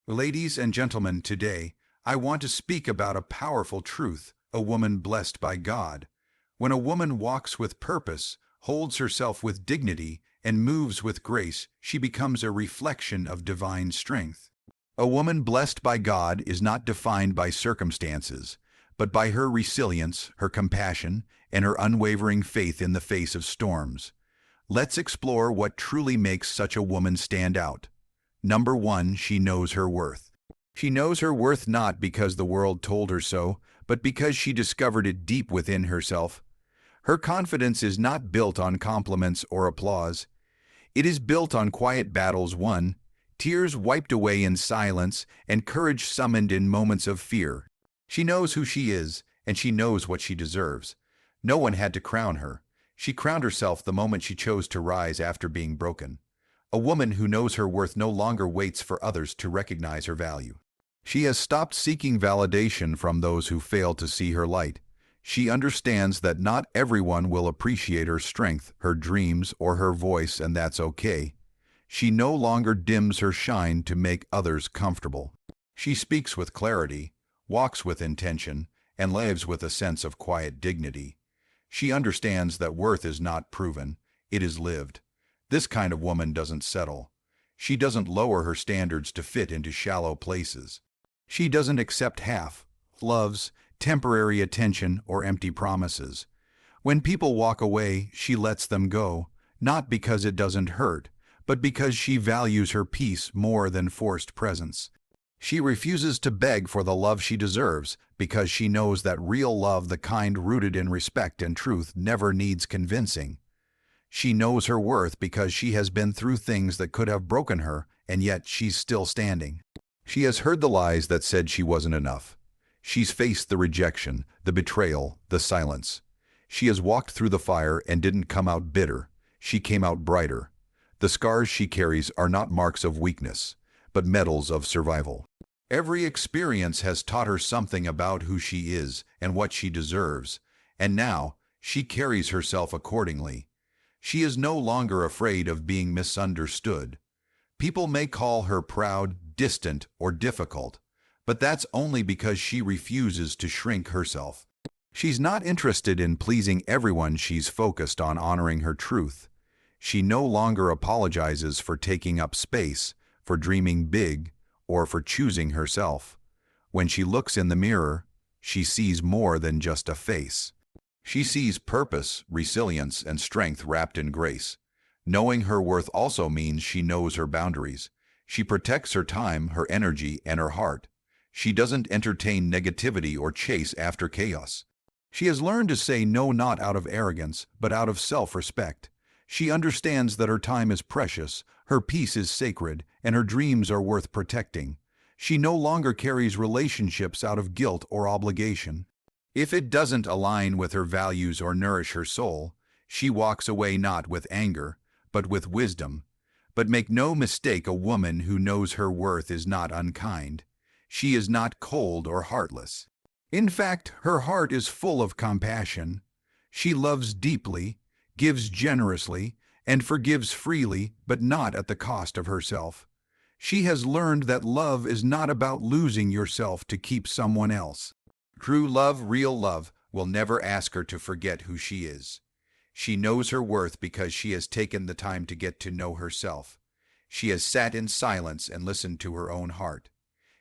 Ladies and gentlemen, today I want to speak about a powerful truth, a woman blessed by God. When a woman walks with purpose, holds herself with dignity, and moves with grace, she becomes a reflection of divine strength. A woman blessed by God is not defined by circumstances, but by her resilience, her compassion, and her unwavering faith in the face of storms. Let's explore what truly makes such a woman stand out. Number one, she knows her worth. She knows her worth not because the world told her so, but because she discovered it deep within herself. Her confidence is not built on compliments or applause. It is built on quiet battles won, tears wiped away in silence, and courage summoned in moments of fear. She knows who she is, and she knows what she deserves. No one had to crown her. She crowned herself the moment she chose to rise after being broken. A woman who knows her worth no longer waits for others to recognize her value. She has stopped seeking validation from those who fail to see her light. She understands that not everyone will appreciate her strength, her dreams, or her voice, and that's okay. She no longer dims her shine to make others comfortable. She speaks with clarity, walks with intention, and lives with a sense of quiet dignity. She understands that worth is not proven, it is lived. This kind of woman doesn't settle. She doesn't lower her standards to fit into shallow places. She doesn't accept half, loves, temporary attention, or empty promises. When people walk away, she lets them go, not because it doesn't hurt, but because she values her peace more than forced presence. She refuses to beg for the love she deserves because she knows that real love, the kind rooted in respect and truth, never needs convincing. She knows her worth because she has been through things that could have broken her, and yet she's still standing. She has heard the lies that said she wasn't enough. She's faced the rejection, the betrayal, the silence. She has walked through the fire and didn't come out bitter. She came out brighter. The scars she carries are not marks of weakness, but medals of survival. Every experience has taught her something about who she is and what she deserves, and now she carries herself accordingly. She is no longer afraid of being misunderstood. People may call her proud, distant, or difficult, but that's only because she refuses to shrink herself. She's not interested in pleasing everyone, she's focused on honoring her truth. She no longer apologizes for taking up space, for dreaming big, or for choosing herself. When she looks in the mirror, she sees more than just a face. She sees purpose, resilience, and strength wrapped in grace. Knowing her worth also means she knows her boundaries. She protects her time, her energy, and her heart. She doesn't entertain negativity or chase after chaos. She has learned to say no, not out of arrogance, but out of self-respect. She understands that her time is precious, her peace is sacred, and her dreams are worth protecting. She no longer carries relationships out of guilt or obligation. If it doesn't align with her values or nourish her soul, she walks away not with anger, but with wisdom. But make no mistake, a woman who knows her worth is not unkind. She is not cold or heartless. In fact, her heart is full of compassion. She loves deeply, gives generously, and forgives freely, but not at the cost of herself. She has learned that love is not about losing yourself to keep someone else. True love, real love, will never ask her to forget who she is. She knows her worth because she has taken the time to get to know herself. She has sat in silence and listened to her own heart.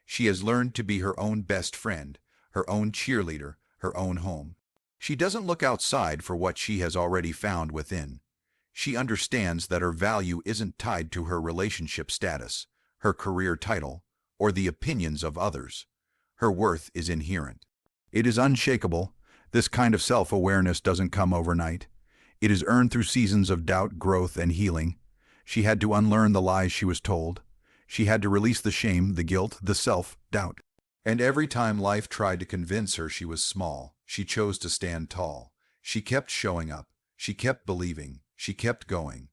She has learned to be her own best friend, her own cheerleader, her own home. She doesn't look outside for what she has already found within. She understands that her value isn't tied to her relationship status, her career title, or the opinions of others. Her worth is inherent. It is unshakable. This kind of self-awareness doesn't come overnight. It is earned through seasons of doubt, growth, and healing. She had to unlearn the lies she was told. She had to release the shame, the guilt, the self-doubt. And every time life tried to convince her she was small, she chose to stand tall. She kept showing up. She kept believing. She kept going.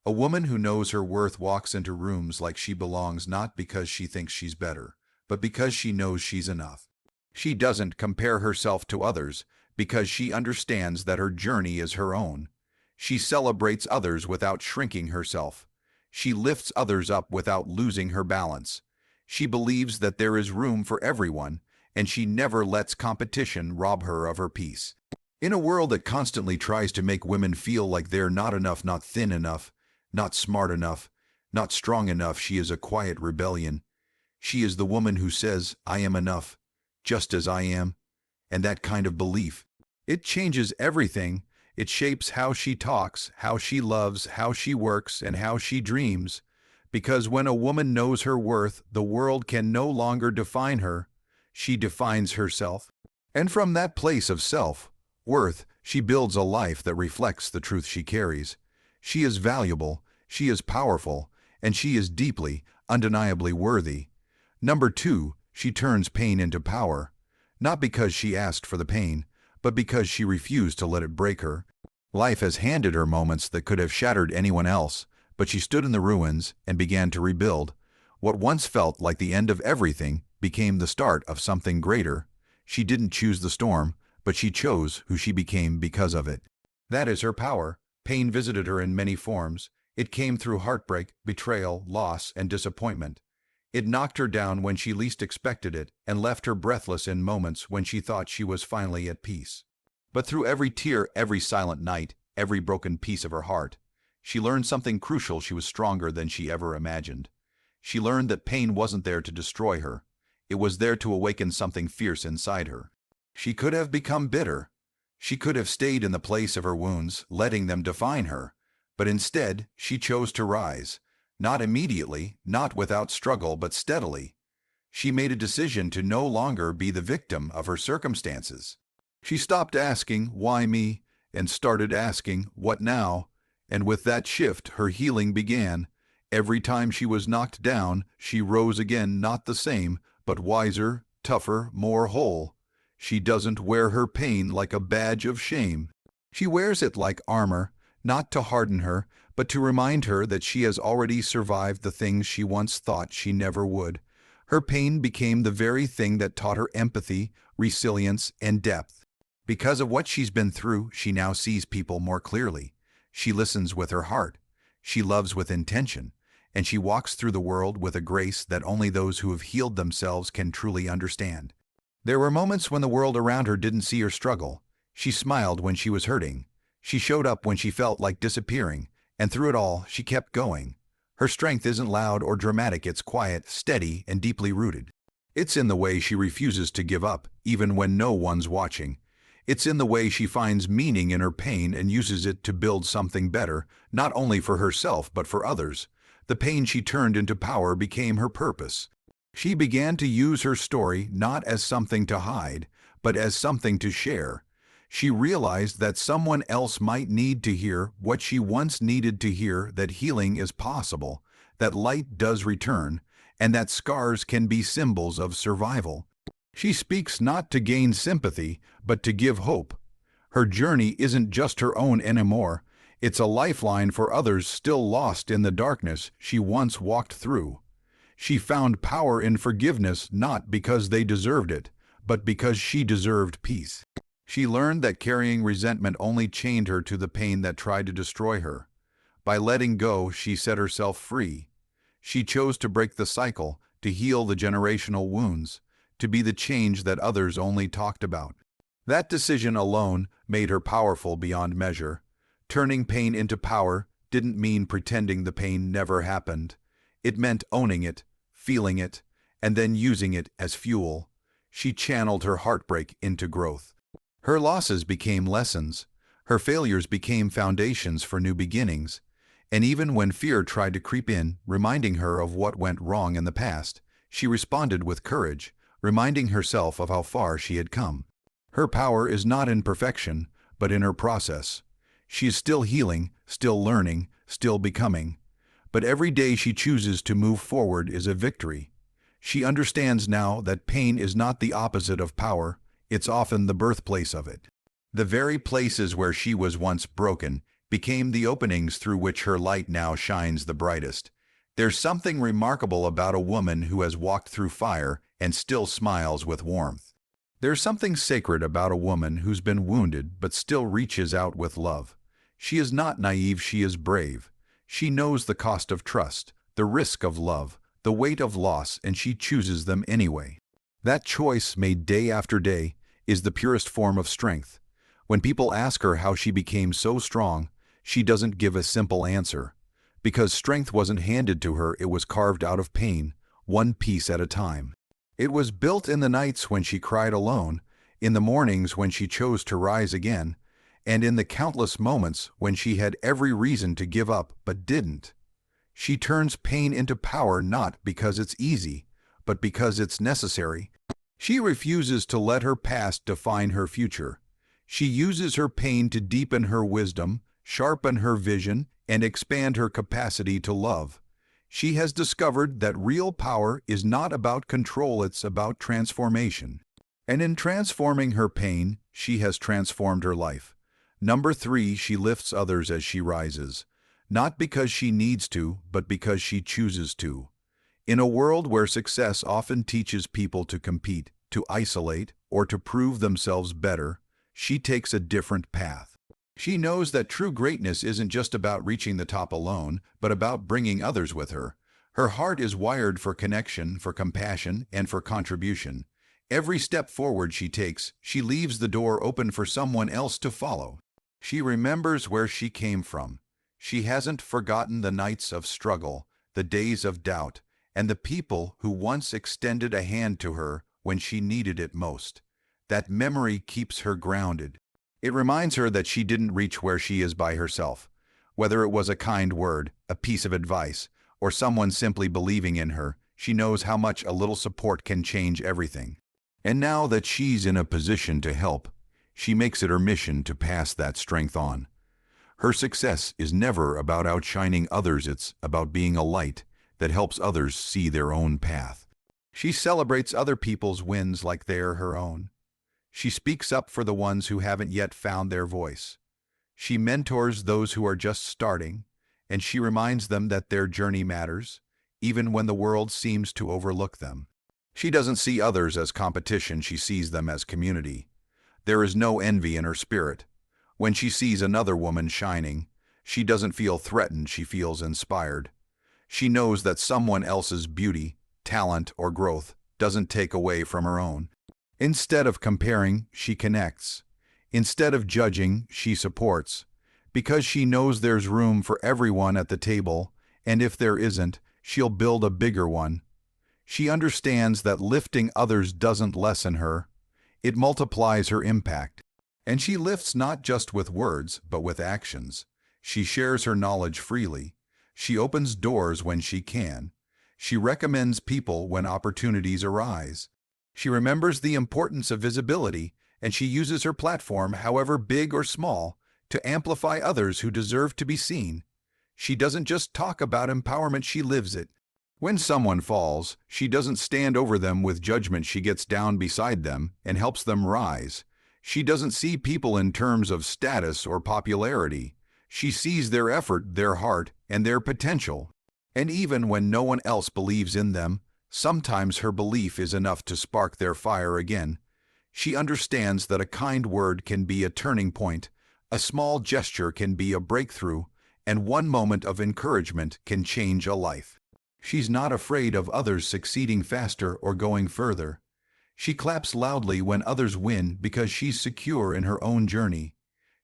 A woman who knows her worth walks into rooms like she belongs, not because she thinks she's better, but because she knows she's enough. She doesn't compare herself to others because she understands that her journey is her own. She celebrates others without shrinking herself. She lifts others up without losing her balance. She believes that there is room for everyone, and she never lets competition rob her of her peace. In a world that constantly tries to make women feel like they're not enough, not thin enough, not smart enough, not strong enough, she is a quiet rebellion. She is the woman who says, I am enough, just as I am. And that kind of belief, it changes everything. It shapes how she talks, how she loves, how she works, and how she dreams. Because when a woman knows her worth, the world can no longer define her. She defines herself. And from that place of self-worth, she builds a life that reflects the truth she carries. She is valuable, she is powerful, and she is deeply, undeniably worthy. Number 2, she turns pain into power. Not because she asked for the pain, but because she refused to let it break her. Life has handed her moments that could have shattered anyone else, but she stood in the ruins and began to rebuild. What once felt like the end of everything became the start of something greater. She didn't choose the storm, but she chose who she became because of it. That is her power. Pain visited her in many forms. It came through heartbreak, betrayal, loss, and disappointment. It knocked her down when she least expected it and left her breathless in moments when she thought she was finally at peace. But through every tear, every silent night, every broken piece of her heart, she learned something crucial. She was stronger than she ever imagined. She learned that pain wasn't there to destroy her. It was there to awaken something fierce inside her. She could have become bitter. She could have stayed in the place of her wounds, letting them define her. But instead, she chose to rise. Not immediately, not without struggle, but steadily. She made a decision to no longer be the victim of her circumstances. She stopped asking, why me, and started asking, what now? And with that shift, her healing began. Every time she was knocked down, she rose again, not the same, but wiser, tougher, more whole. She doesn't wear her pain like a badge of shame. She wears it like armor, not to harden her, but to remind her that she has already survived the things she once thought she never would. Her pain became the very thing that taught her empathy, resilience, and depth. Because of what she's been through, she now sees people more clearly. She listens with her heart. She loves with intention. And she walks through the world with a grace that only those who have healed themselves can truly understand. There were moments when the world around her didn't see her struggle. She smiled when she was hurting. She showed up when she felt like disappearing. And through it all, she kept going. Her strength isn't loud or dramatic, it's quiet, steady, and deeply rooted. It's in the way she refuses to give up, even when no one's watching. It's in the way she finds meaning in her pain and uses it to build something better, not only for herself but for others. The pain she turned into power became her purpose. She began to use her story not as something to hide, but as something to share. She realized that someone else might need to hear what she once needed to hear, that healing is possible, that light does return, and that scars can be symbols of survival. She speaks not to gain sympathy, but to give hope. Her journey isn't just her own anymore. It's a lifeline for others still lost in the darkness she once walked through. She found power in forgiveness not because they deserved it, but because she deserved peace. She learned that carrying resentment only chained her to the pain that tried to destroy her. By letting go, she set herself free. She chose to break the cycle, to heal the generational wounds, to be the change that others only talked about. That decision alone made her powerful beyond measure. Turning pain into power didn't mean pretending the pain never happened. It meant owning it, feeling it, and then using it as fuel. She channeled her heartbreak into growth. Her losses became lessons. Her failures became foundations for new beginnings. And even when fear tried to creep in, reminding her of what went wrong in the past, she responded with courage, reminding herself of how far she had come. Her power is not in perfection, but in her process. She is still healing, still learning, still becoming. But every day she chooses to move forward is a victory. She understands now that pain is not the opposite of power. It's often the birthplace of it. The very places where she was once broken became the openings through which her light now shines the brightest. There's something remarkable about a woman who has walked through fire and still smiles with warmth. There's something sacred about a woman who's been wounded but still reaches out with love. She is not naive, she is brave. She knows the cost of trust, the risk of love, the weight of loss, and she chooses them anyway. That choice, made day after day, is the purest form of strength. When people ask her how she became so strong, she doesn't give a simple answer. Because strength wasn't handed to her, it was carved out of pain, one piece at a time. It was built in the nights when she cried alone, in the mornings when she chose to rise again, and in the countless moments when she had every reason to give up but didn't. She turns pain into power not because it's easy, but because it's necessary. She refuses to let her past define her future. She uses her pain to deepen her wisdom, sharpen her vision, and expand her capacity to love. She has discovered that real power is not about control, it's about transformation. And in transforming her pain, she has transformed her life. Number 3, she lifts others as she rises. Not because she needs to, but because she chooses to. In a world where success often teaches people to compete, to isolate, or to prove themselves better, she takes a different path. She knows that true greatness isn't just about reaching the top alone, but about bringing others with her. Her heart is wired for connection, for compassion, and for contribution. Every step forward she takes, she leaves the door open for someone else to follow. She remembers where she came from. She hasn't forgotten the nights of struggle, the days of doubt, and the people who once extended a hand to her when she needed it most. That memory keeps her grounded. It reminds her that she didn't reach where she is by herself. Whether it was a kind word, a piece of advice, or someone simply believing in her, she knows how much a little support can change everything. And now that she's in a position to help, she makes it her mission to pass that strength on. Her success is never about outshining others, it's about being a light that helps others see their own path. She celebrates other people's wins like they're her own. She speaks up for the ones who haven't yet found their voice. She mentors those who are just starting, and she reminds them that their journey matters, even when the world seems to overlook them. She doesn't see others as competition, she sees them as community. There is no envy in her spirit. When she sees another woman shining, she doesn't feel threatened, she feels inspired. She knows that someone else's beauty, talent, or growth doesn't take away from her own. Instead of comparing, she connects. Instead of judging, she supports. Because she knows there's room for everyone at the table, and if there isn't, she'll build a bigger one. She understands that lifting others doesn't lessen her, it multiplies her impact. And she lifts not just with words, but with actions. She shares her knowledge freely. She opens doors when she can. She recommends people when opportunities arise. She remembers the importance of visibility, and she uses her platform, however big or small, to amplify others who deserve to be seen. She doesn't just talk about empowerment, she lives it. When someone falls, she doesn't stand over them with judgment, she gets down beside them and helps them rise. She doesn't see people in terms of status or popularity. She sees their effort, their heart, and their potential. And even when no one else believes in them, sometimes her belief is enough to spark their fire again. She understands that a kind word can be a turning point, a small gesture can be a breakthrough, and one moment of encouragement can change a life. She's not afraid of others succeeding faster or going further. She claps loudly when others win because she's secure in her own journey.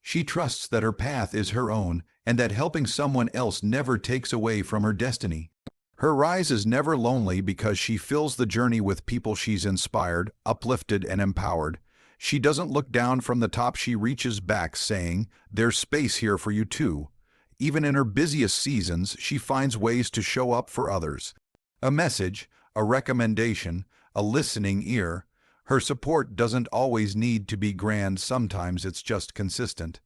She trusts that her path is her own and that helping someone else never takes away from her destiny. Her rise is never lonely because she fills the journey with people she's inspired, uplifted, and empowered. She doesn't look down from the top, she reaches back saying, "There's space here for you too." Even in her busiest seasons, she finds ways to show up for others. A message, a recommendation, a listening ear. Her support doesn't always need to be grand, sometimes it's just consistent.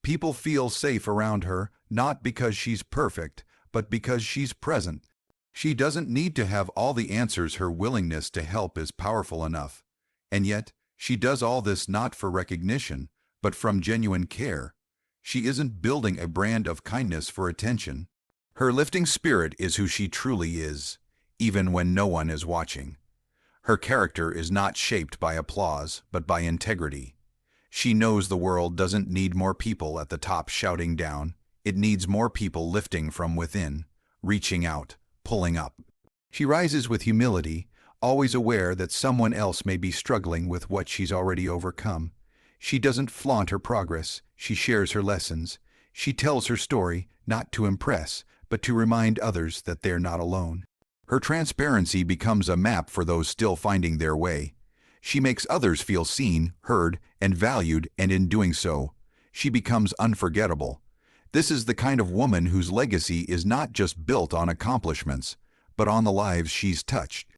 People feel safe around her, not because she's perfect, but because she's present. She doesn't need to have all the answers, her willingness to help is powerful enough. And yet, she does all this not for recognition, but from genuine care. She isn't building a brand of kindness for attention. Her lifting spirit is who she truly is, even when no one is watching. Her character is not shaped by applause, but by integrity. She knows the world doesn't need more people at the top shouting down. It needs more people lifting from within, reaching out, pulling up. She rises with humility, always aware that someone else may be struggling with what she's already overcome. She doesn't flaunt her progress, she shares her lessons. She tells her story, not to impress, but to remind others that they're not alone. Her transparency becomes a map for those still finding their way. She makes others feel seen, heard, and valued, and in doing so, she becomes unforgettable. This is the kind of woman whose legacy is not just built on accomplishments, but on the lives she's touched.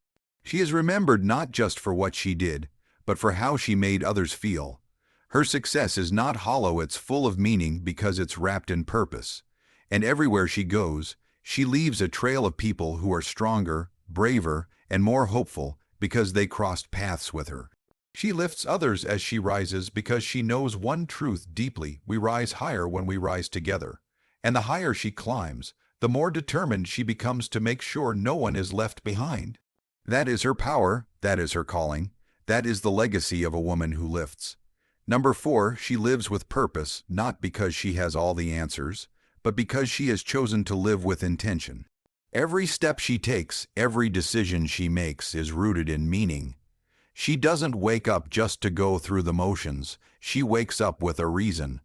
She is remembered not just for what she did, but for how she made others feel. Her success is not hollow, it's full of meaning because it's wrapped in purpose. And everywhere she goes, she leaves a trail of people who are stronger, braver, and more hopeful because they crossed paths with her. She lifts others as she rises because she knows one truth deeply: we rise higher when we rise together. And the higher she climbs, the more determined she becomes to make sure no one is left behind. That is her power, that is her calling, that is the legacy of a woman who lifts. Number 4, she lives with purpose, not because she has all the answers, but because she has chosen to live with intention. Every step she takes, every decision she makes is rooted in meaning. She doesn't wake up just to go through the motions, she wakes up with a reason.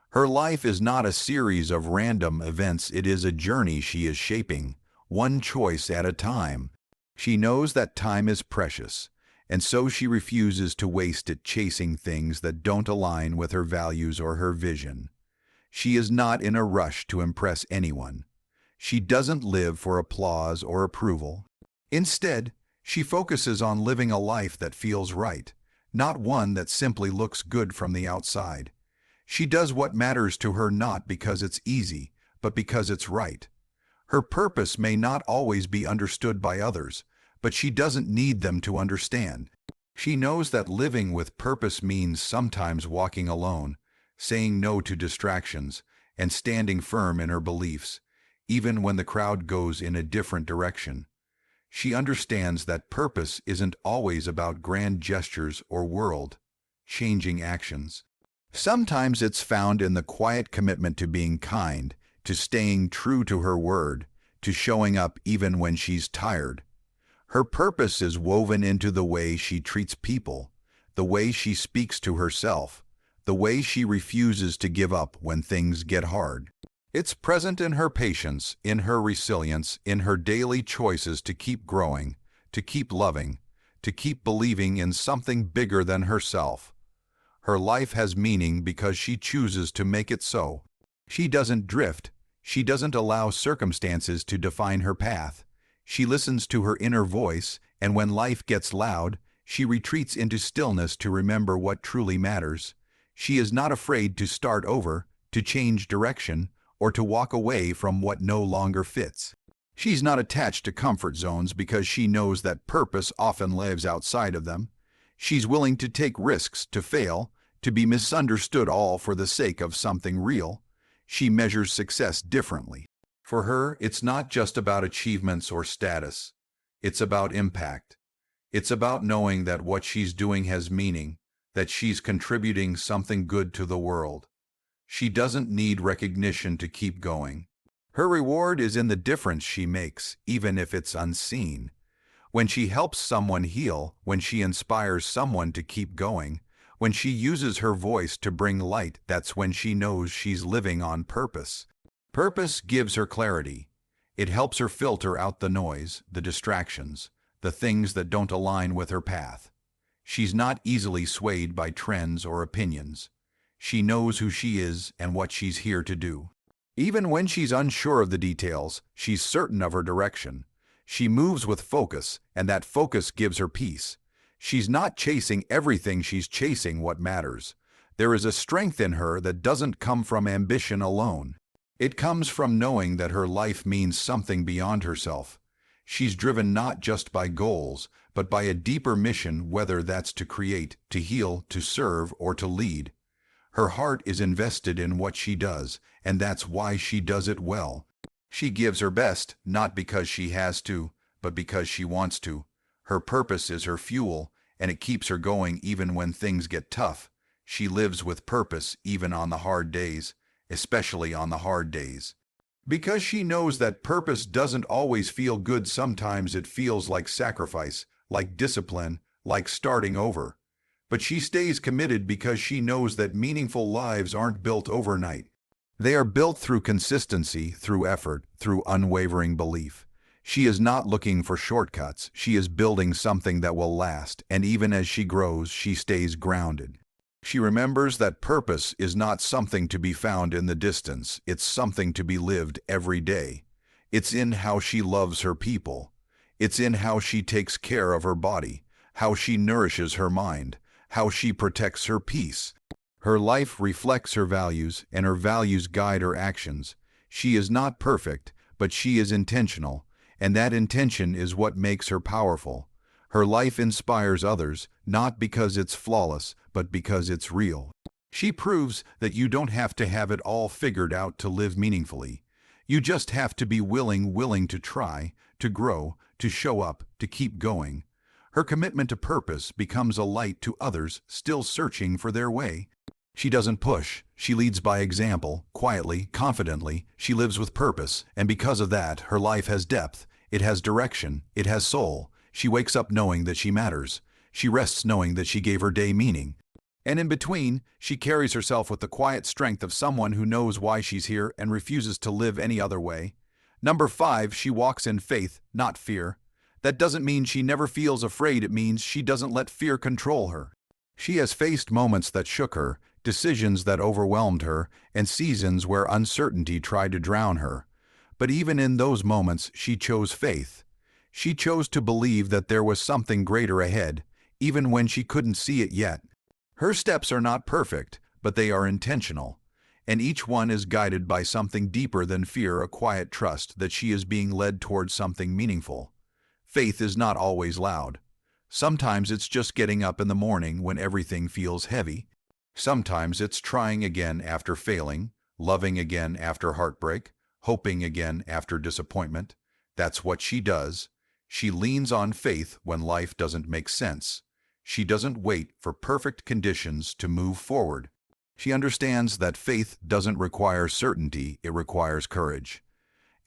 Her life is not a series of random events, it is a journey she is shaping, one choice at a time. She knows that time is precious, and so she refuses to waste it chasing things that don't align with her values or her vision. She is not in a rush to impress anyone. She doesn't live for applause or approval. Instead, she focuses on living a life that feels right, not one that simply looks good from the outside. She does what matters to her not because it's easy, but because it's right. Her purpose may not always be understood by others, but she doesn't need them to understand. She knows that living with purpose means sometimes walking alone, saying no to distractions, and standing firm in her beliefs, even when the crowd goes in a different direction. She understands that purpose isn't always about grand gestures or world-changing actions. Sometimes it's found in the quiet commitment to being kind, to staying true to her word, to showing up even when she's tired. Her purpose is woven into the way she treats people, the way she speaks to herself, the way she refuses to give up when things get hard. It's present in her patience, in her resilience, in her daily choices to keep growing, to keep loving, to keep believing in something bigger than herself. Her life has meaning because she chooses to make it so. She doesn't drift. She doesn't allow circumstances to define her path. She listens to her inner voice, and when life gets loud, she retreats into stillness to remember what truly matters. She is not afraid to start over, to change direction, or to walk away from what no longer fits. She's not attached to comfort zones because she knows that purpose often lives outside of them. She's willing to take risks, to fail, to be misunderstood, all for the sake of something real. She measures success differently. For her, it's not just about achievements or status. It's about impact. It's about knowing that what she's doing has meaning, that she's contributing something good to the world. She doesn't need recognition to keep going. Her reward is in the difference she makes, even if it's unseen. When she helps someone heal, when she inspires someone to keep going, when she uses her voice to bring light, that's when she knows she's living on purpose. Purpose gives her clarity. It helps her filter out the noise, the distractions, the things that don't align with her path. She's not easily swayed by trends or opinions. She knows who she is and what she's here to do. Even when she's unsure of the details, she's certain of her direction. She moves with focus, and that focus gives her peace. She's not chasing everything, she's chasing what matters. There is a strength in her that doesn't come from ambition alone. It comes from knowing that her life means something beyond herself. She's driven not just by goals, but by a deeper mission, whether that's to create, to heal, to serve, or to lead. Her heart is invested in what she does, and that's why she does it well. She gives her best, not because she has to, but because she wants to. Her purpose is her fuel, and it keeps her going even when things get tough. She lives with purpose even on the hard days, especially on the hard days. Because she knows that purpose doesn't always feel good. Sometimes it feels like sacrifice, like discipline, like starting over. But she stays committed because she knows that meaningful lives aren't built overnight. They are built through consistency, through effort, through unwavering belief. She is not looking for shortcuts. She is building something that will last, and even as she grows, she stays grounded. She remembers that purpose is not something to be found in the distance. It's something to be lived every day. It's in how she loves her people. It's in how she takes care of her body, how she nourishes her mind, how she protects her peace. Her life reflects her values, and her values guide her actions. She is not perfect, but she is intentional, and that intention is what makes her powerful. Her life inspires others, not because it's flawless, but because it's real. She proves that you don't have to have it all figured out to live meaningfully. You just have to be willing to try, to grow, to show up, to keep going. Her commitment to purpose becomes a light to others still searching for their way. She doesn't push. She leads by example, quietly, confidently. She lives with purpose, and because of that, her life has depth. It has direction. It has soul. She wakes up knowing that she matters. She rests knowing that she gave her day meaning. And in between, she carries herself with the quiet strength of someone who knows why she's here and refuses to live any other way. Number 5, she walks in faith, not fear. That doesn't mean she never feels afraid. It means she doesn't let fear control her. She has faced moments that shook her, decisions that overwhelmed her, and seasons where uncertainty tried to drown her. But even in those moments, she chose faith. She chose to believe that there was something greater ahead, even when she couldn't see it yet. Her steps are not perfect, but they are intentional, and each one is guided by something deeper than fear, a quiet trust that she is being led towards something meaningful. Faith is not always loud. Sometimes it's just getting up in the morning when everything feels heavy. Sometimes it's trying again after failing, loving again after heartbreak, hoping again after disappointment. That's what she does. She leans on faith when life doesn't make sense. She doesn't wait for perfect conditions to move forward. She understands that faith doesn't require certainty, it requires courage.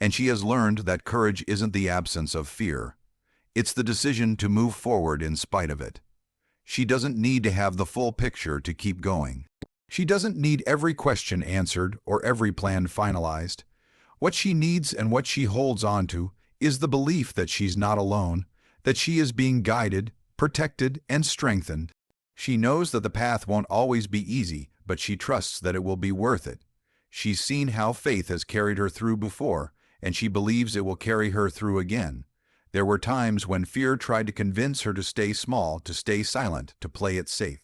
And she has learned that courage isn't the absence of fear. It's the decision to move forward in spite of it. She doesn't need to have the full picture to keep going. She doesn't need every question answered or every plan finalized. What she needs and what she holds on to is the belief that she's not alone, that she is being guided, protected, and strengthened. She knows that the path won't always be easy, but she trusts that it will be worth it. She's seen how faith has carried her through before, and she believes it will carry her through again. There were times when fear tried to convince her to stay small, to stay silent, to play it safe.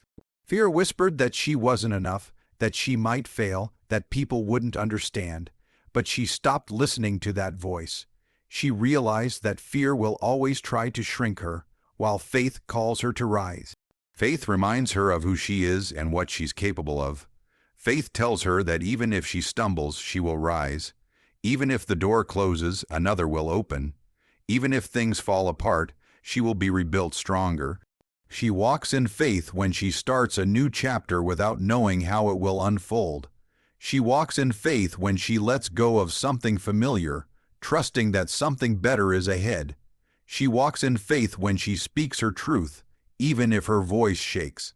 Fear whispered that she wasn't enough, that she might fail, that people wouldn't understand. But she stopped listening to that voice. She realized that fear will always try to shrink her, while faith calls her to rise. Faith reminds her of who she is and what she's capable of. Faith tells her that even if she stumbles, she will rise. Even if the door closes, another will open. Even if things fall apart, she will be rebuilt stronger. She walks in faith when she starts a new chapter without knowing how it will unfold. She walks in faith when she lets go of something familiar, trusting that something better is ahead. She walks in faith when she speaks her truth, even if her voice shakes.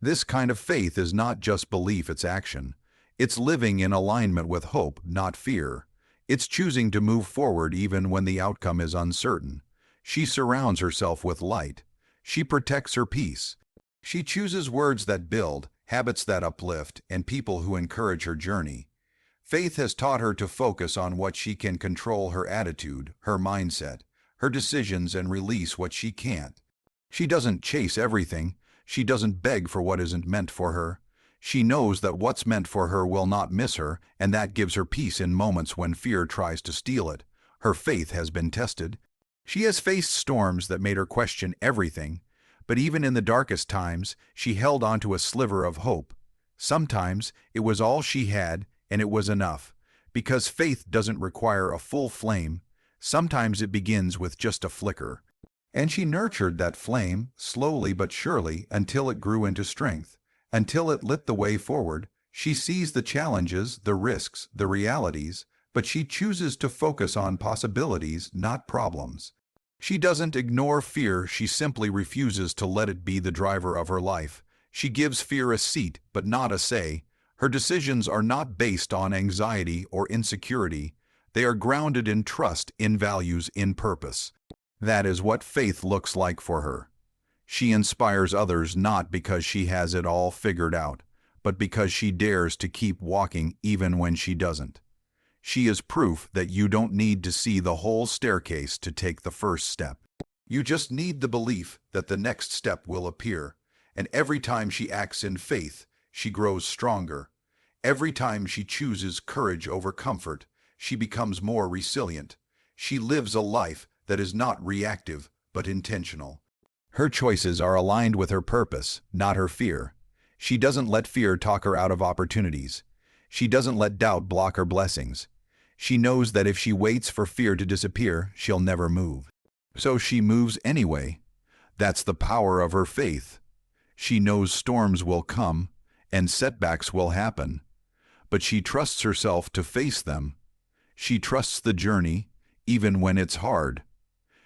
This kind of faith is not just belief, it's action. It's living in alignment with hope, not fear. It's choosing to move forward even when the outcome is uncertain. She surrounds herself with light. She protects her peace. She chooses words that build, habits that uplift, and people who encourage her journey. Faith has taught her to focus on what she can control: her attitude, her mindset, her decisions, and release what she can't. She doesn't chase everything. She doesn't beg for what isn't meant for her. She knows that what's meant for her will not miss her, and that gives her peace in moments when fear tries to steal it. Her faith has been tested. She has faced storms that made her question everything, but even in the darkest times, she held on to a sliver of hope. Sometimes it was all she had, and it was enough, because faith doesn't require a full flame. Sometimes it begins with just a flicker. And she nurtured that flame, slowly but surely, until it grew into strength, until it lit the way forward. She sees the challenges, the risks, the realities, but she chooses to focus on possibilities, not problems. She doesn't ignore fear, she simply refuses to let it be the driver of her life. She gives fear a seat, but not a say. Her decisions are not based on anxiety or insecurity. They are grounded in trust, in values, in purpose. That is what faith looks like for her. She inspires others not because she has it all figured out, but because she dares to keep walking even when she doesn't. She is proof that you don't need to see the whole staircase to take the first step. You just need the belief that the next step will appear, and every time she acts in faith, she grows stronger. Every time she chooses courage over comfort, she becomes more resilient. She lives a life that is not reactive, but intentional. Her choices are aligned with her purpose, not her fear. She doesn't let fear talk her out of opportunities. She doesn't let doubt block her blessings. She knows that if she waits for fear to disappear, she'll never move. So she moves anyway. That's the power of her faith. She knows storms will come and setbacks will happen, but she trusts herself to face them. She trusts the journey, even when it's hard.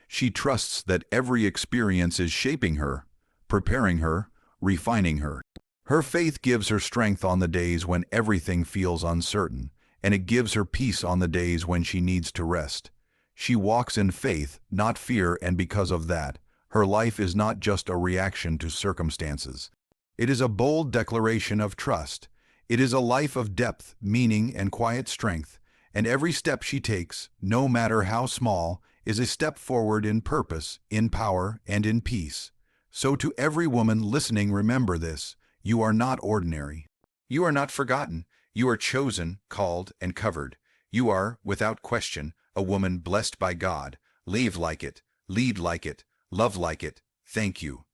She trusts that every experience is shaping her, preparing her, refining her. Her faith gives her strength on the days when everything feels uncertain, and it gives her peace on the days when she needs to rest. She walks in faith, not fear, and because of that, her life is not just a reaction to circumstances. It is a bold declaration of trust. It is a life of depth, meaning, and quiet strength, and every step she takes, no matter how small, is a step forward in purpose, in power, and in peace. So to every woman listening, remember this: you are not ordinary. You are not forgotten. You are chosen, called, and covered. You are, without question, a woman blessed by God. Live like it, lead like it, love like it. Thank you.